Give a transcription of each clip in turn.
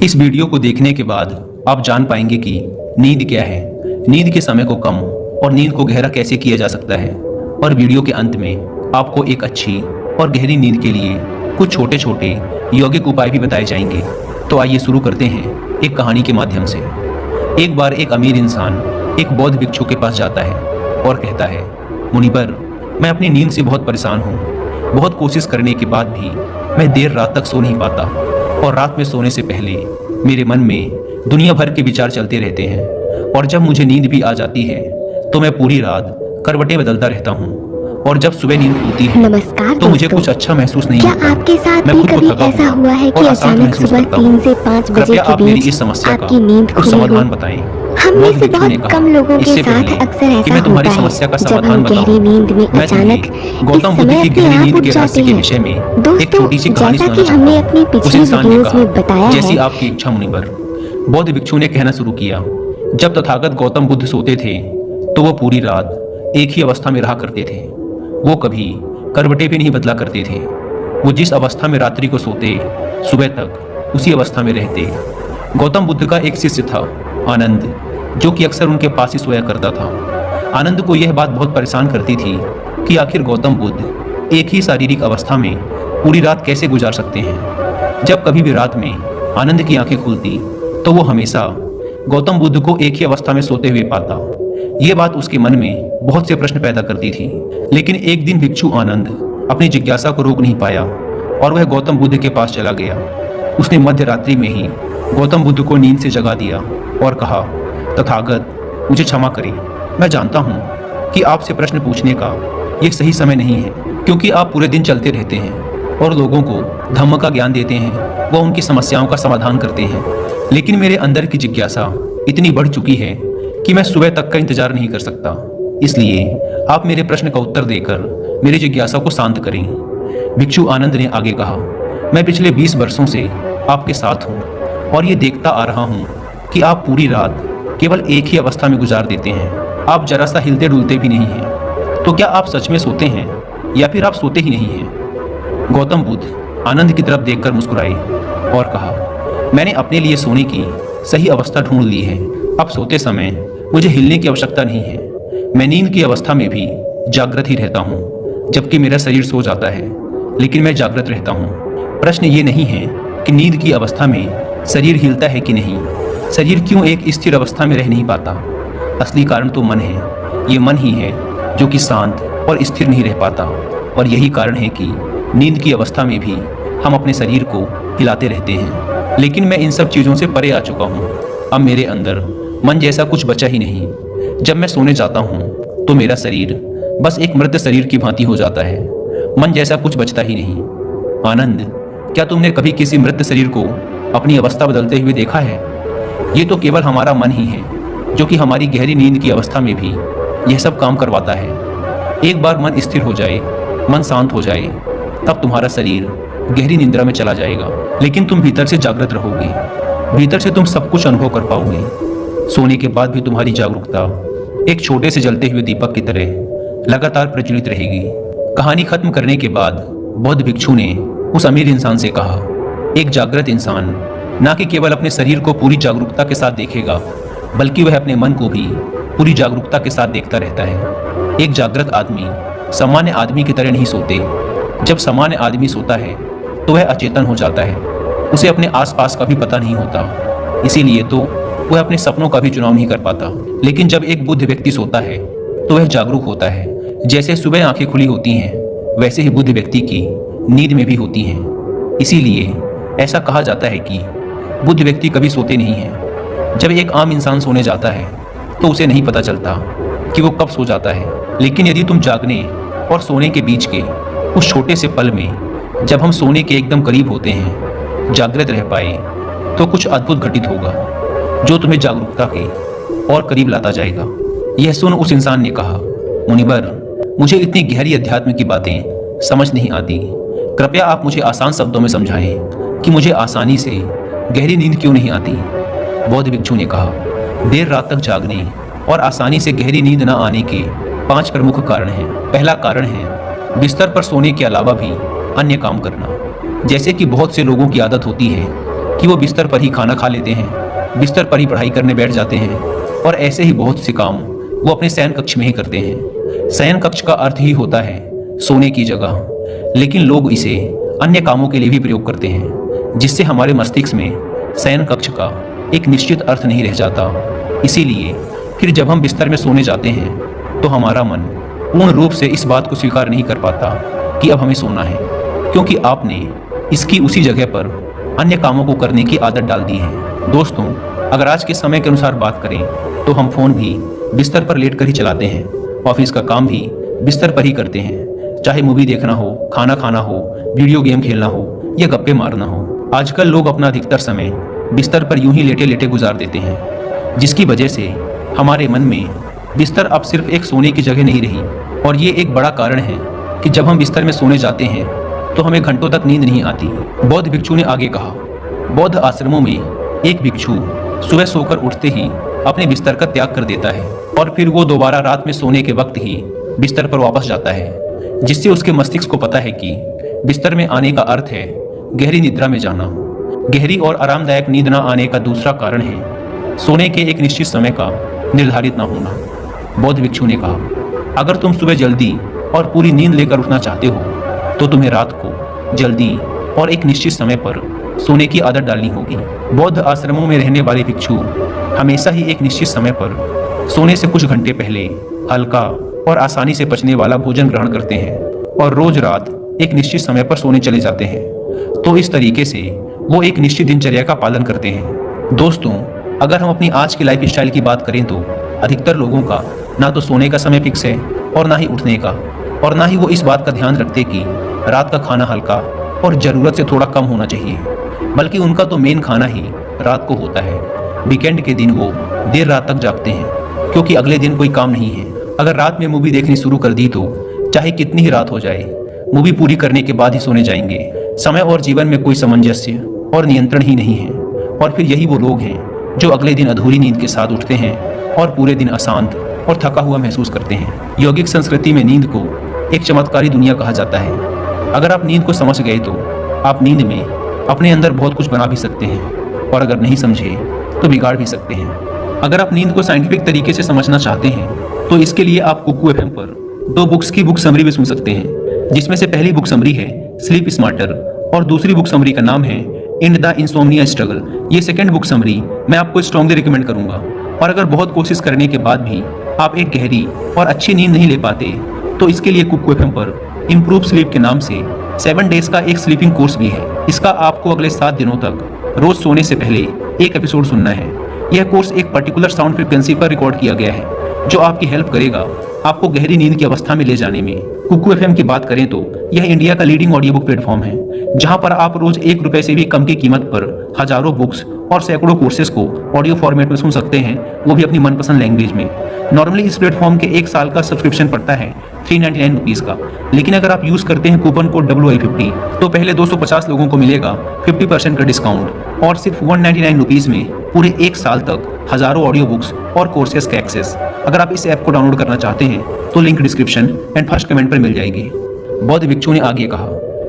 इस वीडियो को देखने के बाद आप जान पाएंगे कि नींद क्या है, नींद के समय को कम और नींद को गहरा कैसे किया जा सकता है। और वीडियो के अंत में आपको एक अच्छी और गहरी नींद के लिए कुछ छोटे छोटे यौगिक उपाय भी बताए जाएंगे। तो आइए शुरू करते हैं एक कहानी के माध्यम से। एक बार एक अमीर इंसान एक बौद्ध भिक्षु के पास जाता है और कहता है, मुनिवर, मैं अपनी नींद से बहुत परेशान हूँ। बहुत कोशिश करने के बाद भी मैं देर रात तक सो नहीं पाता और रात में सोने से पहले मेरे मन में दुनिया भर के विचार चलते रहते हैं और जब मुझे नींद भी आ जाती है तो मैं पूरी रात करवटें बदलता रहता हूँ और जब सुबह नींद खुलती है नमस्कार तो मुझे कुछ अच्छा महसूस नहीं क्या होता। आपके साथ मैं भी खुद को कभी थका ऐसा हुआ हुआ है कि और अशांत अचानक महसूस सुबह करता हूँ। 3 से 5 बजे कृपया के आप मेरी बीच इस समस्या का आपकी नींद कुछ खुली समाधान हो? बताएं। हम में बौद्ध से भिक्षु ने बहुत कहा, कम लोगों के इससे साथ पहले अक्सर कि ऐसा मैं तुम्हारी होता समस्या का है जब समाधान हम बताऊं, गहरी नींद में मैं अचानक तुम्हें इस गौतम बुद्ध समय की अपने गहरी आप नींद उठ के रहस्य जाते के हैं। विषय में एक दोस्तों, छोटी सी कहानी जैसा सुनाना कि चाहता हमने हूँ। अपनी उस पिछली इंसान ने वीडियोस में कहा, बताया जैसी है। आपकी इच्छा मुनिवर। बौद्ध भिक्षु ने कहना शुरू किया, जब तथागत गौतम बुद्ध सोते थे तो वो पूरी रात एक ही अवस्था में रहा करते थे। वो कभी करवटें भी नहीं बदला करते थे। वो जिस अवस्था में रात्रि को सोते, सुबह तक उसी अवस्था में रहते। गौतम बुद्ध का एक शिष्य था, आनंद, जो कि अक्सर उनके पास ही सोया करता था। आनंद को यह बात बहुत परेशान करती थी कि आखिर गौतम बुद्ध एक ही शारीरिक अवस्था में पूरी रात कैसे गुजार सकते हैं। जब कभी भी रात में आनंद की आंखें खुलती तो वो हमेशा गौतम बुद्ध को एक ही अवस्था में सोते हुए पाता। ये बात उसके मन में बहुत से प्रश्न पैदा करती थी। लेकिन एक दिन भिक्षु आनंद अपनी जिज्ञासा को रोक नहीं पाया और वह गौतम बुद्ध के पास चला गया। उसने मध्य रात्रि में ही गौतम बुद्ध को नींद से जगा दिया और कहा, तथागत, मुझे क्षमा करें। मैं जानता हूँ कि आपसे प्रश्न पूछने का ये सही समय नहीं है, क्योंकि आप पूरे दिन चलते रहते हैं और लोगों को धम्म का ज्ञान देते हैं, वो उनकी समस्याओं का समाधान करते हैं। लेकिन मेरे अंदर की जिज्ञासा इतनी बढ़ चुकी है कि मैं सुबह तक का इंतजार नहीं कर सकता। इसलिए आप मेरे प्रश्न का उत्तर देकर मेरी जिज्ञासा को शांत करें। भिक्षु आनंद ने आगे कहा, मैं पिछले 20 वर्षों से आपके साथ हूँ और ये देखता आ रहा हूँ कि आप पूरी रात केवल एक ही अवस्था में गुजार देते हैं। आप जरा सा हिलते डुलते भी नहीं हैं। तो क्या आप सच में सोते हैं या फिर आप सोते ही नहीं हैं? गौतम बुद्ध आनंद की तरफ देखकर मुस्कुराए और कहा, मैंने अपने लिए सोने की सही अवस्था ढूंढ ली है। अब सोते समय मुझे हिलने की आवश्यकता नहीं है। मैं नींद की अवस्था में भी जागृत ही रहता हूँ, जबकि मेरा शरीर सो जाता है, लेकिन मैं जागृत रहता हूँ। प्रश्न ये नहीं है कि नींद की अवस्था में शरीर हिलता है कि नहीं, शरीर क्यों एक स्थिर अवस्था में रह नहीं पाता। असली कारण तो मन है। ये मन ही है जो कि शांत और स्थिर नहीं रह पाता। और यही कारण है कि नींद की अवस्था में भी हम अपने शरीर को हिलाते रहते हैं। लेकिन मैं इन सब चीज़ों से परे आ चुका हूँ। अब मेरे अंदर मन जैसा कुछ बचा ही नहीं। जब मैं सोने जाता हूँ तो मेरा शरीर बस एक मृत शरीर की भांति हो जाता है। मन जैसा कुछ बचता ही नहीं। आनंद, क्या तुमने कभी किसी मृत शरीर को अपनी अवस्था बदलते हुए देखा है? ये तो केवल हमारा मन ही है जो कि हमारी गहरी नींद की अवस्था में भी यह सब काम करवाता है। एक बार मन स्थिर हो जाए, मन शांत हो जाए, तब तुम्हारा शरीर गहरी निद्रा में चला जाएगा, लेकिन तुम भीतर से जागृत रहोगे। भीतर से तुम सब कुछ अनुभव कर पाओगे। सोने के बाद भी तुम्हारी जागरूकता एक छोटे से जलते हुए दीपक की तरह लगातार प्रज्वलित रहेगी। कहानी खत्म करने के बाद बौद्ध भिक्षु ने उस अमीर इंसान से कहा, एक जागृत इंसान न कि केवल अपने शरीर को पूरी जागरूकता के साथ देखेगा, बल्कि वह अपने मन को भी पूरी जागरूकता के साथ देखता रहता है। एक जागृत आदमी सामान्य आदमी की तरह नहीं सोते। जब सामान्य आदमी सोता है तो वह अचेतन हो जाता है, उसे अपने आसपास का भी पता नहीं होता। इसीलिए तो वह अपने सपनों का भी चुनाव नहीं कर पाता। लेकिन जब एक बुद्ध व्यक्ति सोता है तो वह जागरूक होता है। जैसे सुबह आंखें खुली होती हैं, वैसे ही बुद्ध व्यक्ति की नींद में भी होती हैं। इसीलिए ऐसा कहा जाता है कि बुद्ध व्यक्ति कभी सोते नहीं हैं। जब एक आम इंसान सोने जाता है तो उसे नहीं पता चलता कि वो कब सो जाता है। लेकिन यदि तुम जागने और सोने के बीच के उस छोटे से पल में, जब हम सोने के एकदम करीब होते हैं, जागृत रह पाए, तो कुछ अद्भुत घटित होगा जो तुम्हें जागरूकता के और करीब लाता जाएगा। यह सुन उस इंसान ने कहा, मुनिवर, मुझे इतनी गहरी अध्यात्म की बातें समझ नहीं आती। कृपया आप मुझे आसान शब्दों में समझाएं कि मुझे आसानी से गहरी नींद क्यों नहीं आती। बौद्ध भिक्षु ने कहा, देर रात तक जागने और आसानी से गहरी नींद न आने के 5 प्रमुख कारण हैं। पहला कारण है बिस्तर पर सोने के अलावा भी अन्य काम करना। जैसे कि बहुत से लोगों की आदत होती है कि वो बिस्तर पर ही खाना खा लेते हैं, बिस्तर पर ही पढ़ाई करने बैठ जाते हैं और ऐसे ही बहुत से काम वो अपने शयन कक्ष में ही करते हैं। शयन कक्ष का अर्थ ही होता है सोने की जगह, लेकिन लोग इसे अन्य कामों के लिए भी प्रयोग करते हैं, जिससे हमारे मस्तिष्क में शयन कक्ष का एक निश्चित अर्थ नहीं रह जाता। इसीलिए फिर जब हम बिस्तर में सोने जाते हैं तो हमारा मन पूर्ण रूप से इस बात को स्वीकार नहीं कर पाता कि अब हमें सोना है, क्योंकि आपने इसकी उसी जगह पर अन्य कामों को करने की आदत डाल दी है। दोस्तों, अगर आज के समय के अनुसार बात करें तो हम फ़ोन भी बिस्तर पर लेट कर ही चलाते हैं, ऑफिस का काम भी बिस्तर पर ही करते हैं, चाहे मूवी देखना हो, खाना खाना हो, वीडियो गेम खेलना हो या गप्पे मारना हो। आजकल लोग अपना अधिकतर समय बिस्तर पर यूं ही लेटे लेटे गुजार देते हैं, जिसकी वजह से हमारे मन में बिस्तर अब सिर्फ एक सोने की जगह नहीं रही। और ये एक बड़ा कारण है कि जब हम बिस्तर में सोने जाते हैं तो हमें घंटों तक नींद नहीं आती। बौद्ध भिक्षु ने आगे कहा, बौद्ध आश्रमों में एक भिक्षु सुबह सोकर उठते ही अपने बिस्तर का त्याग कर देता है और फिर वो दोबारा रात में सोने के वक्त ही बिस्तर पर वापस जाता है, जिससे उसके मस्तिष्क को पता है कि बिस्तर में आने का अर्थ है गहरी निद्रा में जाना। गहरी और आरामदायक नींद न आने का दूसरा कारण है सोने के एक निश्चित समय का निर्धारित न होना। बौद्ध भिक्षु ने कहा, अगर तुम सुबह जल्दी और पूरी नींद लेकर उठना चाहते हो तो तुम्हें रात को जल्दी और एक निश्चित समय पर सोने की आदत डालनी होगी। बौद्ध आश्रमों में रहने वाले भिक्षु हमेशा ही एक निश्चित समय पर सोने से कुछ घंटे पहले हल्का और आसानी से पचने वाला भोजन ग्रहण करते हैं और रोज रात एक निश्चित समय पर सोने चले जाते हैं। तो इस तरीके से वो एक निश्चित दिनचर्या का पालन करते हैं। दोस्तों, अगर हम अपनी आज की लाइफ स्टाइल की बात करें तो अधिकतर लोगों का ना तो सोने का समय फिक्स है और ना ही उठने का, और ना ही वो इस बात का ध्यान रखते कि रात का खाना हल्का और ज़रूरत से थोड़ा कम होना चाहिए, बल्कि उनका तो मेन खाना ही रात को होता है। वीकेंड के दिन वो देर रात तक जागते हैं क्योंकि अगले दिन कोई काम नहीं है। अगर रात में मूवी देखनी शुरू कर दी तो चाहे कितनी ही रात हो जाए, मूवी पूरी करने के बाद ही सोने जाएंगे। समय और जीवन में कोई सामंजस्य और नियंत्रण ही नहीं है। और फिर यही वो लोग हैं जो अगले दिन अधूरी नींद के साथ उठते हैं और पूरे दिन अशांत और थका हुआ महसूस करते हैं। यौगिक संस्कृति में नींद को एक चमत्कारी दुनिया कहा जाता है। अगर आप नींद को समझ गए तो आप नींद में अपने अंदर बहुत कुछ बना भी सकते हैं, और अगर नहीं समझे तो बिगाड़ भी सकते हैं। अगर आप नींद को साइंटिफिक तरीके से समझना चाहते हैं तो इसके लिए आप कुकू एफएम पर 2 बुक्स की बुक समरी भी सुन सकते हैं, जिसमें से पहली बुक समरी है स्लीप स्मार्टर और दूसरी बुक समरी का नाम है इंड द इंसोम्निया स्ट्रगल। ये सेकंड बुक समरी मैं आपको स्ट्रांगली रिकमेंड करूंगा। और अगर बहुत कोशिश करने के बाद भी आप एक गहरी और अच्छी नींद नहीं ले पाते तो इसके लिए कुकू एफएम पर इम्प्रूव स्लीप के नाम से 7 डेज का एक स्लीपिंग कोर्स भी है। इसका आपको अगले 7 दिनों तक रोज सोने से पहले एक एपिसोड सुनना है। यह कोर्स एक पर्टिकुलर साउंड फ्रिक्वेंसी पर रिकॉर्ड किया गया है जो आपकी हेल्प करेगा आपको गहरी नींद की अवस्था में ले जाने में। कुकू एफएम की बात करें तो यह इंडिया का लीडिंग ऑडियो बुक प्लेटफॉर्म है, जहां पर आप रोज 1 रुपए से भी कम की कीमत पर हजारों बुक्स और सैकड़ों कोर्सेज को ऑडियो फॉर्मेट में सुन सकते हैं, वो भी अपनी मनपसंद लैंग्वेज में। नॉर्मली इस प्लेटफॉर्म के 1 साल का सब्सक्रिप्शन पड़ता है 399 रुपीज़ का, लेकिन अगर आप यूज़ करते हैं कूपन कोड WL50 तो पहले 250 लोगों को मिलेगा 50% का डिस्काउंट, और सिर्फ 199 रुपीज़ में पूरे 1 साल तक हजारों ऑडियो बुक्स और कोर्सेज का एक्सेस। अगर आप इस ऐप को डाउनलोड करना चाहते हैं तो link description and first comment पर मिल जाएगी। बौद्ध भिक्षु ने आगे कहा,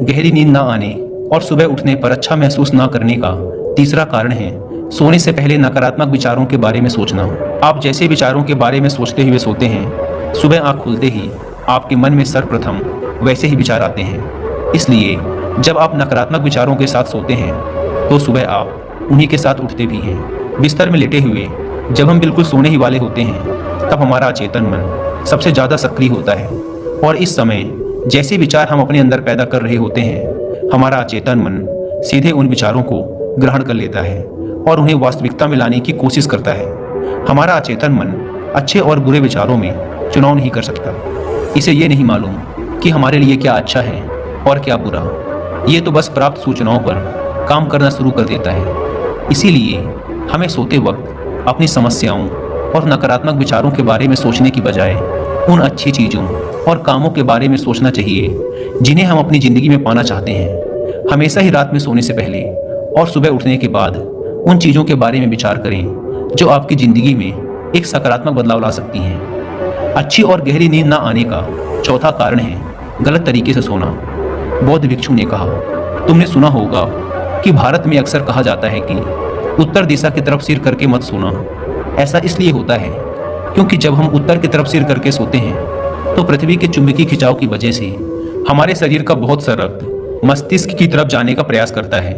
गहरी नींद ना आने और सुबह उठने पर अच्छा महसूस ना करने का तीसरा कारण है सोने से पहले नकारात्मक विचारों के बारे में सोचना। आप जैसे विचारों के बारे में सोचते हुए सोते हैं, सुबह आँख खुलते ही आपके मन में सर्वप्रथम वैसे ही विचार आते हैं। इसलिए जब आप नकारात्मक विचारों के साथ सोते हैं तो सुबह आप उन्हीं के साथ उठते भी हैं। बिस्तर में लेटे हुए जब हम बिल्कुल सोने ही वाले होते हैं तब हमारा अचेतन मन सबसे ज़्यादा सक्रिय होता है, और इस समय जैसे विचार हम अपने अंदर पैदा कर रहे होते हैं, हमारा अचेतन मन सीधे उन विचारों को ग्रहण कर लेता है और उन्हें वास्तविकता में लाने की कोशिश करता है। हमारा अचेतन मन अच्छे और बुरे विचारों में चुनाव नहीं कर सकता। इसे ये नहीं मालूम कि हमारे लिए क्या अच्छा है और क्या बुरा। ये तो बस प्राप्त सूचनाओं पर काम करना शुरू कर देता है। इसीलिए हमें सोते वक्त अपनी समस्याओं और नकारात्मक विचारों के बारे में सोचने की बजाय उन अच्छी चीज़ों और कामों के बारे में सोचना चाहिए जिन्हें हम अपनी ज़िंदगी में पाना चाहते हैं। हमेशा ही रात में सोने से पहले और सुबह उठने के बाद उन चीज़ों के बारे में विचार करें जो आपकी ज़िंदगी में एक सकारात्मक बदलाव ला सकती हैं। अच्छी और गहरी नींद ना आने का चौथा कारण है गलत तरीके से सोना। बौद्ध भिक्षु ने कहा, तुमने सुना होगा कि भारत में अक्सर कहा जाता है कि उत्तर दिशा की तरफ सिर करके मत सोना। ऐसा इसलिए होता है क्योंकि जब हम उत्तर की तरफ सिर करके सोते हैं तो पृथ्वी के चुंबकीय खिंचाव की वजह से हमारे शरीर का बहुत सा रक्त मस्तिष्क की तरफ जाने का प्रयास करता है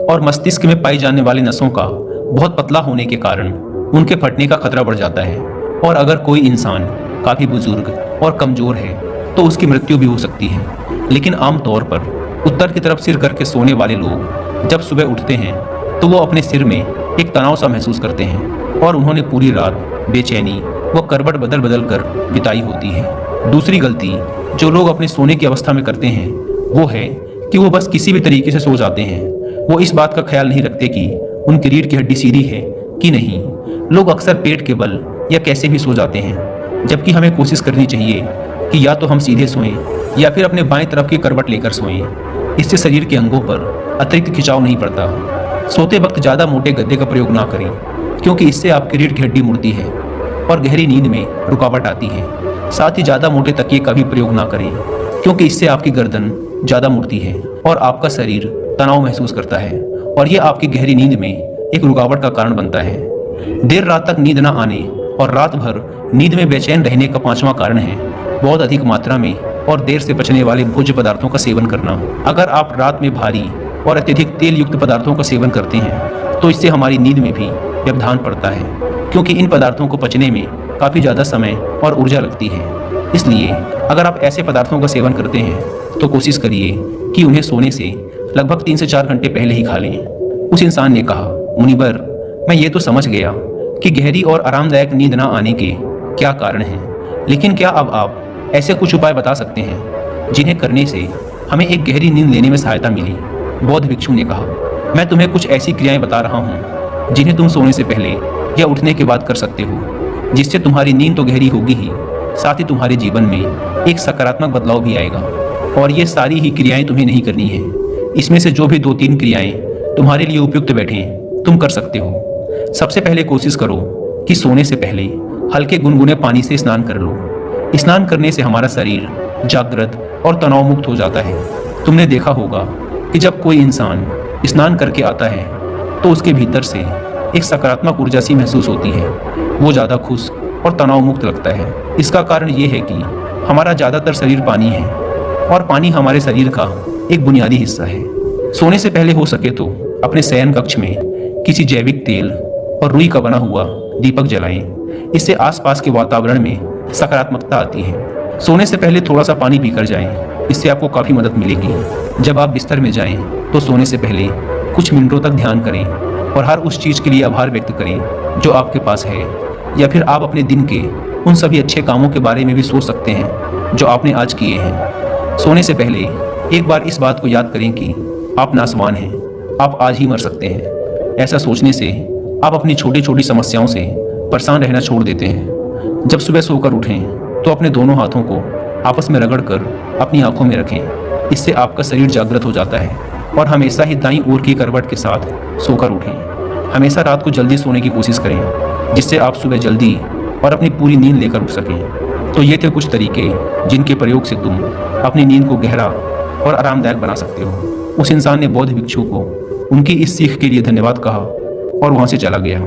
और मस्तिष्क में पाई जाने वाली नसों का बहुत पतला होने के कारण उनके फटने का खतरा बढ़ जाता है और अगर कोई इंसान काफ़ी बुजुर्ग और कमज़ोर है तो उसकी मृत्यु भी हो सकती है। लेकिन आमतौर पर उत्तर की तरफ सिर करके सोने वाले लोग जब सुबह उठते हैं तो वो अपने सिर में एक तनाव सा महसूस करते हैं और उन्होंने पूरी रात बेचैनी व करवट बदल बदल कर बिताई होती है। दूसरी गलती जो लोग अपने सोने की अवस्था में करते हैं वो है कि वो बस किसी भी तरीके से सो जाते हैं। वो इस बात का ख्याल नहीं रखते कि उनकी रीढ़ की हड्डी सीधी है कि नहीं। लोग अक्सर पेट के बल या कैसे भी सो जाते हैं, जबकि हमें कोशिश करनी चाहिए कि या तो हम सीधे सोएं या फिर अपने बाएं तरफ की करवट लेकर सोएं। इससे शरीर के अंगों पर अतिरिक्त खिंचाव नहीं पड़ता। सोते वक्त ज़्यादा मोटे गद्दे का प्रयोग ना करें क्योंकि इससे आपकी रीढ़ की हड्डी मुड़ती है और गहरी नींद में रुकावट आती है। साथ ही ज़्यादा मोटे तकिए का भी प्रयोग ना करें क्योंकि इससे आपकी गर्दन ज़्यादा मुड़ती है और आपका शरीर तनाव महसूस करता है और यह आपकी गहरी नींद में एक रुकावट का कारण बनता है। देर रात तक नींद न आने और रात भर नींद में बेचैन रहने का पांचवा कारण है बहुत अधिक मात्रा में और देर से पचने वाले भोज्य पदार्थों का सेवन करना। अगर आप रात में भारी और अत्यधिक तेल युक्त पदार्थों का सेवन करते हैं तो इससे हमारी नींद में भी व्यवधान पड़ता है क्योंकि इन पदार्थों को पचने में काफ़ी ज़्यादा समय और ऊर्जा लगती है। इसलिए अगर आप ऐसे पदार्थों का सेवन करते हैं तो कोशिश करिए कि उन्हें सोने से लगभग 3 से 4 घंटे पहले ही खा लें। उस इंसान ने कहा, मुनिवर, मैं ये तो समझ गया कि गहरी और आरामदायक नींद ना आने के क्या कारण हैं, लेकिन क्या अब आप ऐसे कुछ उपाय बता सकते हैं जिन्हें करने से हमें एक गहरी नींद लेने में सहायता मिली? बौद्ध भिक्षु ने कहा, मैं तुम्हें कुछ ऐसी क्रियाएं बता रहा हूँ जिन्हें तुम सोने से पहले या उठने के बाद कर सकते हो, जिससे तुम्हारी नींद तो गहरी होगी ही, साथ ही तुम्हारे जीवन में एक सकारात्मक बदलाव भी आएगा। और ये सारी ही क्रियाएं तुम्हें नहीं करनी है। इसमें से जो भी 2-3 क्रियाएं तुम्हारे लिए उपयुक्त बैठें तुम कर सकते हो। सबसे पहले कोशिश करो कि सोने से पहले हल्के गुनगुने पानी से स्नान कर लो। स्नान करने से हमारा शरीर जागृत और तनाव मुक्त हो जाता है। तुमने देखा होगा कि जब कोई इंसान स्नान करके आता है तो उसके भीतर से एक सकारात्मक ऊर्जा सी महसूस होती है। वो ज़्यादा खुश और तनाव मुक्त लगता है। इसका कारण ये है कि हमारा ज़्यादातर शरीर पानी है और पानी हमारे शरीर का एक बुनियादी हिस्सा है। सोने से पहले हो सके तो अपने शयन कक्ष में किसी जैविक तेल और रुई का बना हुआ दीपक जलाएं। इससे आसपास के वातावरण में सकारात्मकता आती है। सोने से पहले थोड़ा सा पानी पीकर जाएं, इससे आपको काफ़ी मदद मिलेगी। जब आप बिस्तर में जाएं तो सोने से पहले कुछ मिनटों तक ध्यान करें और हर उस चीज़ के लिए आभार व्यक्त करें जो आपके पास है, या फिर आप अपने दिन के उन सभी अच्छे कामों के बारे में भी सोच सकते हैं जो आपने आज किए हैं। सोने से पहले एक बार इस बात को याद करें कि आप नासवान हैं, आप आज ही मर सकते हैं। ऐसा सोचने से आप अपनी छोटी छोटी समस्याओं से परेशान रहना छोड़ देते हैं। जब सुबह सोकर उठें तो अपने दोनों हाथों को आपस में रगड़कर अपनी आंखों में रखें। इससे आपका शरीर जागृत हो जाता है और हमेशा ही दाईं ओर की करवट के साथ सोकर उठें। हमेशा रात को जल्दी सोने की कोशिश करें जिससे आप सुबह जल्दी और अपनी पूरी नींद लेकर उठ सकें। तो ये थे कुछ तरीके जिनके प्रयोग से तुम अपनी नींद को गहरा और आरामदायक बना सकते हो। उस इंसान ने बौद्ध भिक्षु को उनकी इस सीख के लिए धन्यवाद कहा और वहाँ से चला गया।